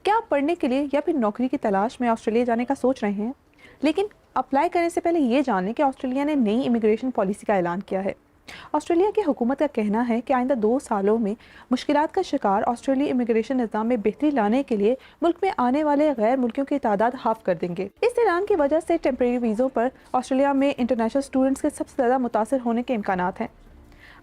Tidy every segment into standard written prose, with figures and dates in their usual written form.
क्या आप पढ़ने के लिए या फिर नौकरी की तलाश में ऑस्ट्रेलिया जाने का सोच रहे हैं? लेकिन अप्लाई करने से पहले ये जान लें कि ऑस्ट्रेलिया ने नई इमिग्रेशन पॉलिसी का ऐलान किया है। ऑस्ट्रेलिया की हुकूमत का कहना है कि आइंदा 2 सालों में मुश्किलात का शिकार ऑस्ट्रेलियाई इमिग्रेशन निज़ाम में बेहतरी लाने के लिए मुल्क में आने वाले गैर मुल्कियों की तादाद हाफ कर देंगे। इस ऐलान की वजह से टेम्परेरी वीज़ों पर ऑस्ट्रेलिया में इंटरनेशनल स्टूडेंट्स के सबसे ज़्यादा मुतासर होने के इम्कानात हैं।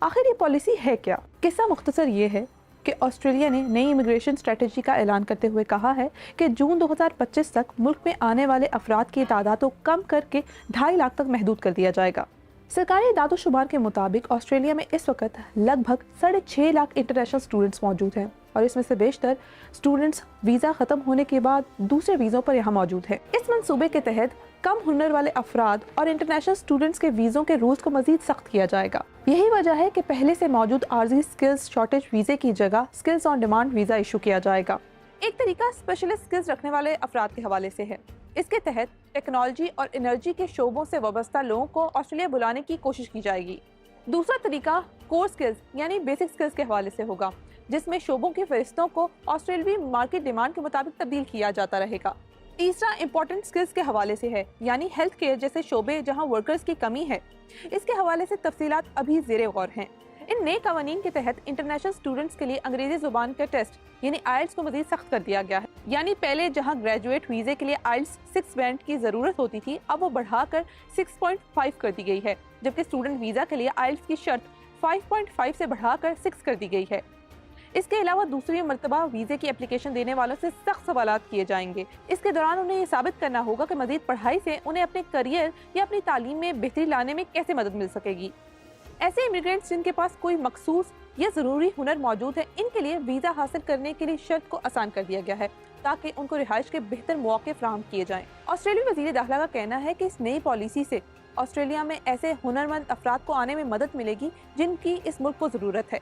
आखिर ये पॉलिसी है क्या? किस्सा मुख्तसर ये है कि ऑस्ट्रेलिया ने नई इमिग्रेशन स्ट्रेटजी का ऐलान करते हुए कहा है कि जून 2025 तक मुल्क में आने वाले अफराद की तादाद को कम करके 2.5 लाख तक महदूद कर दिया जाएगा। सरकारी दादोशुमार के मुताबिक ऑस्ट्रेलिया में इस वक्त लगभग 6.5 लाख इंटरनेशनल स्टूडेंट्स मौजूद हैं और इसमें से बेशतर स्टूडेंट्स वीज़ा ख़त्म होने के बाद दूसरे वीज़ों पर यहाँ मौजूद हैं। इस मंसूबे के तहत कम हुनर वाले अफराद और इंटरनेशनल स्टूडेंट्स के वीज़ों के रूल्स को मज़ीद सख्त किया जाएगा। यही वजह है कि पहले से मौजूद आर्जी स्किल्स शॉर्टेज वीज़े की जगह skills on demand visa issue किया जाएगा। एक तरीका स्पेशलिस्ट स्किल्स रखने वाले अफराद के हवाले से है। इसके तहत टेक्नोलॉजी और एनर्जी के शोबों से वाबस्ता लोगों को ऑस्ट्रेलिया बुलाने की कोशिश की जाएगी। दूसरा तरीका कोर स्किल्स यानी बेसिक स्किल्स के हवाले से होगा, जिसमें शोबों की फहरिस्तों को ऑस्ट्रेलवी मार्केट डिमांड के मुताबिक तब्दील किया जाता रहेगा। तीसरा इंपॉर्टेंट स्किल्स के हवाले से है, यानी हेल्थ केयर जैसे शोबे जहां वर्कर्स की कमी है। इसके हवाले से तफसीलात अभी ज़ेरे गौर हैं। इन नए कवानीन के तहत इंटरनेशनल स्टूडेंट्स के लिए अंग्रेजी जुबान का टेस्ट यानी आइल्स को मजीद सख्त कर दिया गया है। यानी पहले जहां ग्रेजुएट वीज़े के लिए आइल्स 6 बैंड की ज़रूरत होती थी, अब वो बढ़ाकर 6.5 कर दी गई है, जबकि स्टूडेंट वीज़ा के लिए आइल्स की शर्त 5.5 से बढ़ाकर 6 कर दी गई है। इसके अलावा दूसरी मरतबा वीज़े की एप्लीकेशन देने वालों से सख्त सवालात किए जाएंगे। इसके दौरान उन्हें ये साबित करना होगा कि मजीद पढ़ाई से उन्हें अपने करियर या अपनी तालीम में बेहतरी लाने में कैसे मदद मिल सकेगी। ऐसे इमिग्रेंट्स जिनके पास कोई मखसूस या ज़रूरी हुनर मौजूद है, इनके लिए वीज़ा हासिल करने के लिए शर्त को आसान कर दिया गया है ताकि उनको रिहाइश के बेहतर मौके फराहम किए जाएं। ऑस्ट्रेलियाई वज़ीर दाखिला का कहना है कि इस नई पॉलिसी से ऑस्ट्रेलिया में ऐसे हुनरमंद अफराद को आने में मदद मिलेगी जिनकी इस मुल्क को ज़रूरत है।